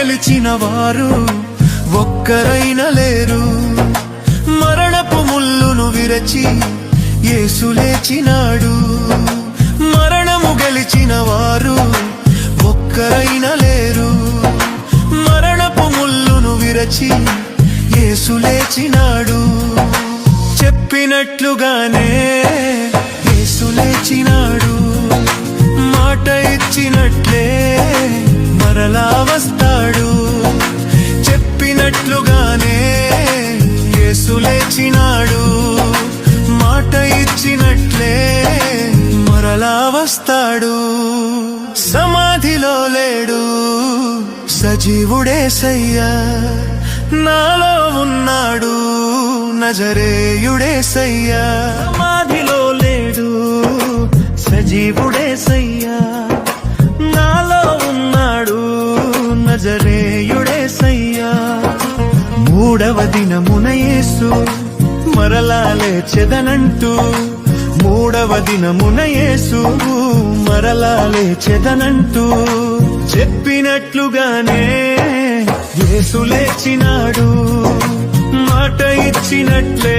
గెలిచిన వారు ఒక్కరైనా లేరు. మరణపు ముల్లును విరచి యేసు లేచినాడు. మరణము గెలిచిన వారు ఒక్కరైనా లేరు. మరణపు ముల్లును విరచి యేసు లేచినాడు. చెప్పినట్లుగానే యేసు లేచినాడు. మాట ఇచ్చినట్లే మరలా వస్తాడు. చెప్పినట్లుగానే యేసు లేచినాడు. మాట ఇచ్చినట్లే మరలా వస్తాడు. సమాధిలో లేడు సజీవుడేసయ్యా, నాలో ఉన్నాడు నజరేయుడేసయ్యా. సమాధిలో లేడు సజీవుడేసయ్యా, నాలో ఉన్నాడు నజరేయుడేసయ్యా. మూడవ దినమున యేసు మరలా లేచెదనంటూ, మూడవ దినమున యేసు మరలా లేచెదనంటూ చెప్పినట్లుగానే యేసు లేచినాడు. మాట ఇచ్చినట్లే